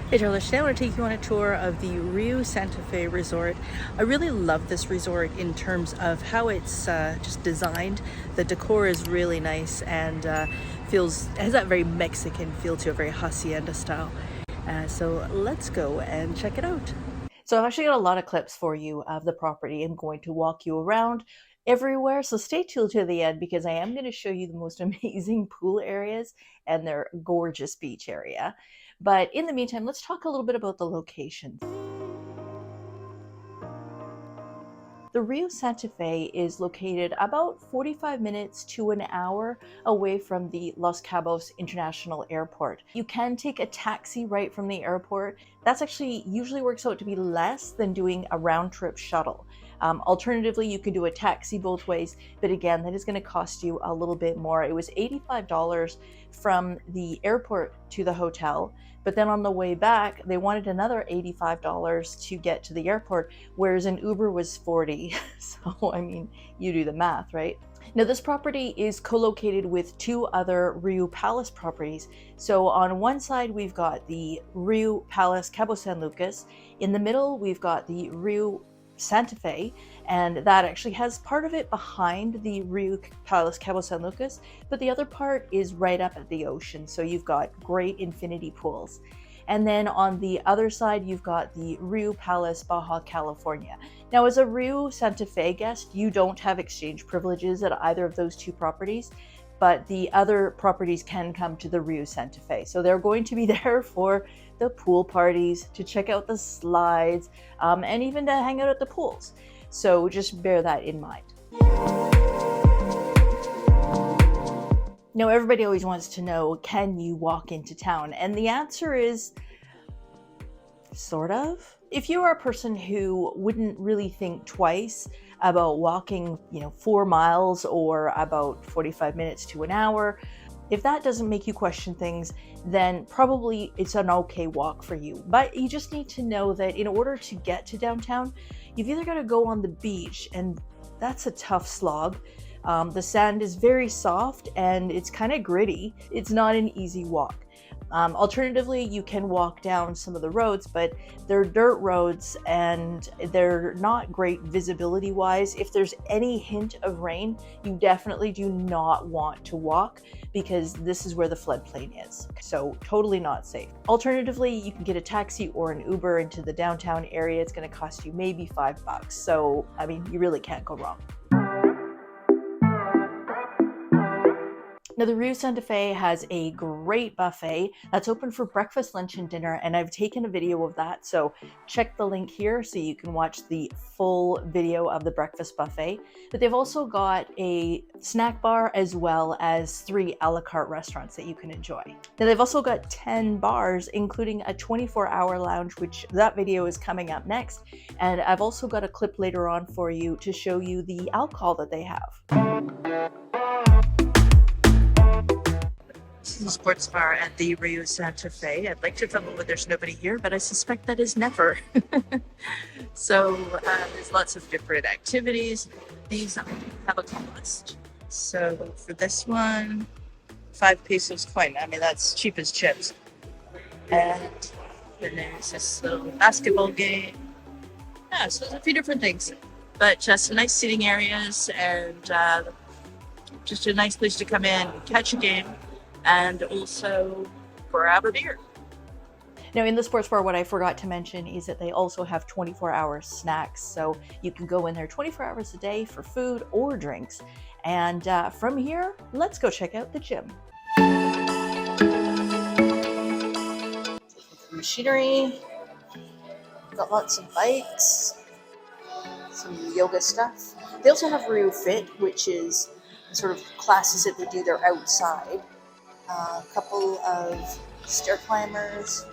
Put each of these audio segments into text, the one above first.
Hey Charlotte, today I want to take you on a tour of the Rio Santa Fe Resort. I really love this resort in terms of how it's just designed. The decor is really nice and has that very Mexican feel to it, very hacienda style. So let's go and check it out. So I've actually got a lot of clips for you of the property. I'm going to walk you around everywhere. So stay tuned to the end because I am going to show you the most amazing pool areas and their gorgeous beach area. But in the meantime, let's talk a little bit about the locations. The Rio Santa Fe is located about 45 minutes to an hour away from the Los Cabos International Airport. You can take a taxi right from the airport. That's actually usually works out to be less than doing a round trip shuttle. Alternatively, you can do a taxi both ways, but again, that is going to cost you a little bit more. It was $85 from the airport to the hotel, but then on the way back, they wanted another $85 to get to the airport, whereas an Uber was $40. So, I mean, you do the math, right? Now, this property is co-located with two other Rio Palace properties. So on one side, we've got the Rio Palace Cabo San Lucas. In the middle, we've got the Rio Santa Fe, and that actually has part of it behind the Rio Palace Cabo San Lucas, but the other part is right up at the ocean, so you've got great infinity pools. And then on the other side, you've got the Rio Palace Baja California. Now, as a Rio Santa Fe guest, you don't have exchange privileges at either of those two properties, but the other properties can come to the Rio Santa Fe. So they're going to be there for the pool parties, to check out the slides, and even to hang out at the pools. So just bear that in mind. Now, everybody always wants to know, can you walk into town? And the answer is sort of. If you are a person who wouldn't really think twice about walking, 4 miles or about 45 minutes to an hour, if that doesn't make you question things, then probably it's an okay walk for you. But you just need to know that in order to get to downtown, you've either got to go on the beach, and that's a tough slog. The sand is very soft and it's kind of gritty. It's not an easy walk. Alternatively, you can walk down some of the roads, but they're dirt roads and they're not great visibility wise. If there's any hint of rain, you definitely do not want to walk because this is where the floodplain is. So totally not safe. Alternatively, you can get a taxi or an Uber into the downtown area. It's going to cost you maybe $5. So, I mean, you really can't go wrong. Now, the Rio Santa Fe has a great buffet that's open for breakfast, lunch, and dinner, and I've taken a video of that, so check the link here so you can watch the full video of the breakfast buffet. But they've also got a snack bar as well as 3 a la carte restaurants that you can enjoy. Now, they've also got 10 bars, including a 24-hour lounge, which that video is coming up next, and I've also got a clip later on for you to show you the alcohol that they have. This is a sports bar at the Rio Santa Fe. I'd like to film it when there's nobody here, but I suspect that is never. So there's lots of different activities. These have a cost. So for this one, 5 pesos coin. I mean, that's cheap as chips. And then there's this little basketball game. Yeah, so there's a few different things. But just nice seating areas and just a nice place to come in, catch a game, and also grab a beer. Now, in the sports bar, what I forgot to mention is that they also have 24-hour snacks. So you can go in there 24 hours a day for food or drinks. And from here, let's go check out the gym. Machinery. Got lots of bikes. Some yoga stuff. They also have Rio Fit, which is sort of classes that they do there outside. A couple of stair climbers,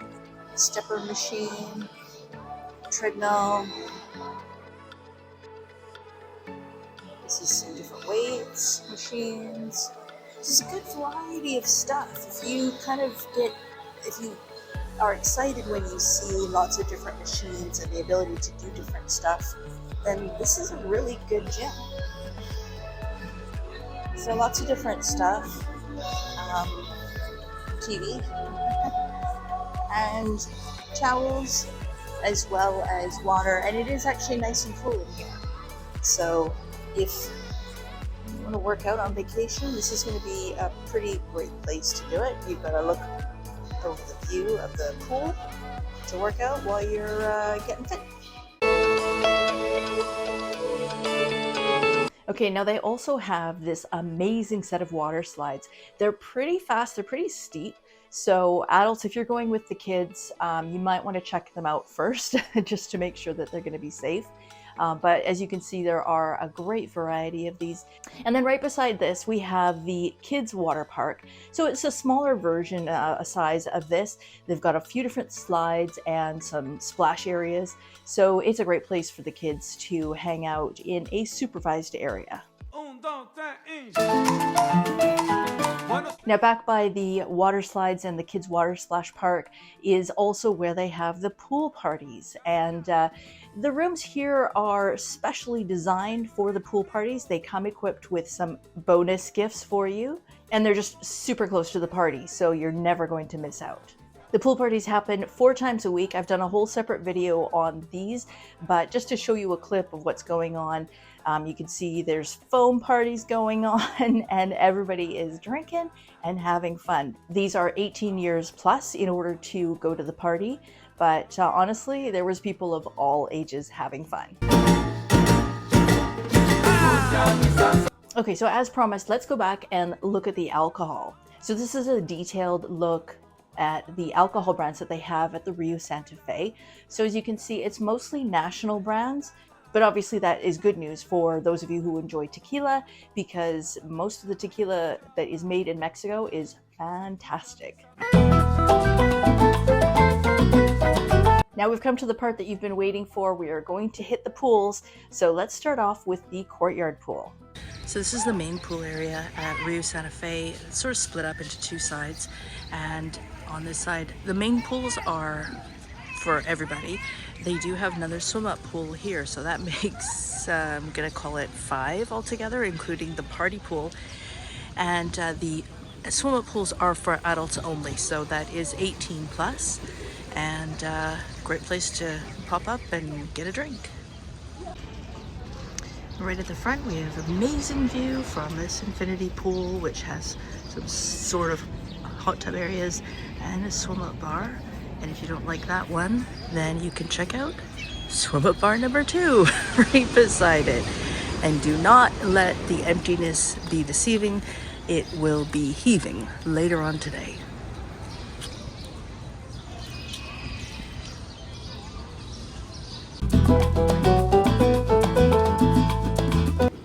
stepper machine, treadmill. This is some different weights, machines. This is a good variety of stuff. If you are excited when you see lots of different machines and the ability to do different stuff, then this is a really good gym. So lots of different stuff. TV. and towels, as well as water, and it is actually nice and cool in here. So if you want to work out on vacation, this is going to be a pretty great place to do it. You've got to look over the view of the pool to work out while you're getting fit. Okay, now they also have this amazing set of water slides. They're pretty fast, they're pretty steep. So adults, if you're going with the kids, you might want to check them out first just to make sure that they're going to be safe. But as you can see, there are a great variety of these. And then right beside this, we have the kids water park. So it's a smaller version, a size of this. They've got a few different slides and some splash areas. So it's a great place for the kids to hang out in a supervised area. Now back by the water slides and the kids water splash park is also where they have the pool parties, and the rooms here are specially designed for the pool parties. They come equipped with some bonus gifts for you, and they're just super close to the party, so you're never going to miss out. The pool parties happen 4 times a week. I've done a whole separate video on these, but just to show you a clip of what's going on, you can see there's foam parties going on and everybody is drinking and having fun. These are 18 years plus in order to go to the party, but honestly, there was people of all ages having fun. Okay, so as promised, let's go back and look at the alcohol. So this is a detailed look at the alcohol brands that they have at the Rio Santa Fe. So as you can see, it's mostly national brands, but obviously that is good news for those of you who enjoy tequila, because most of the tequila that is made in Mexico is fantastic. Now we've come to the part that you've been waiting for. We are going to hit the pools. So let's start off with the courtyard pool. So this is the main pool area at Rio Santa Fe. It's sort of split up into 2 sides, and on this side, the main pools are for everybody. They do have another swim-up pool here, so that makes, I'm gonna call it 5 altogether, including the party pool. And the swim-up pools are for adults only, so that is 18 plus, and great place to pop up and get a drink. Right at the front, we have an amazing view from this infinity pool, which has some sort of hot tub areas and a swim-up bar. And if you don't like that one, then you can check out swim-up bar number 2 right beside it. And do not let the emptiness be deceiving. It will be heaving later on today.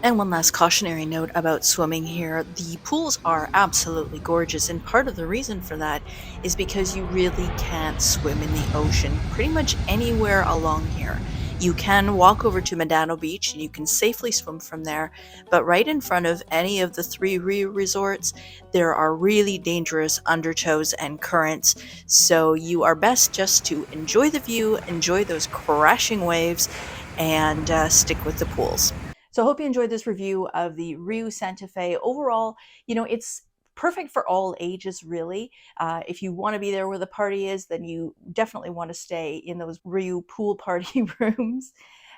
And one last cautionary note about swimming here. The pools are absolutely gorgeous, and part of the reason for that is because you really can't swim in the ocean pretty much anywhere along here. You can walk over to Medano Beach and you can safely swim from there, but right in front of any of the 3 Rio resorts, there are really dangerous undertows and currents, so you are best just to enjoy the view, enjoy those crashing waves, and stick with the pools. So I hope you enjoyed this review of the Rio Santa Fe. Overall, you know, it's perfect for all ages, really. If you want to be there where the party is, then you definitely want to stay in those Rio pool party rooms.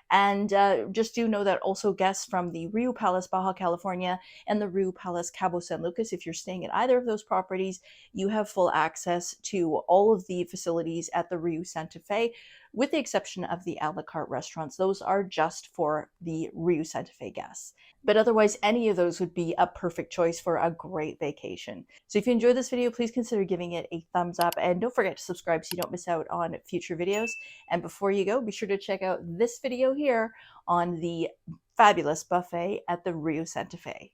And just do know that also guests from the Rio Palace Baja California and the Rio Palace Cabo San Lucas, if you're staying at either of those properties, you have full access to all of the facilities at the Rio Santa Fe, with the exception of the a la carte restaurants. Those are just for the Rio Santa Fe guests. But otherwise, any of those would be a perfect choice for a great vacation. So if you enjoyed this video, please consider giving it a thumbs up, and don't forget to subscribe so you don't miss out on future videos. And before you go, be sure to check out this video here on the fabulous buffet at the Rio Santa Fe.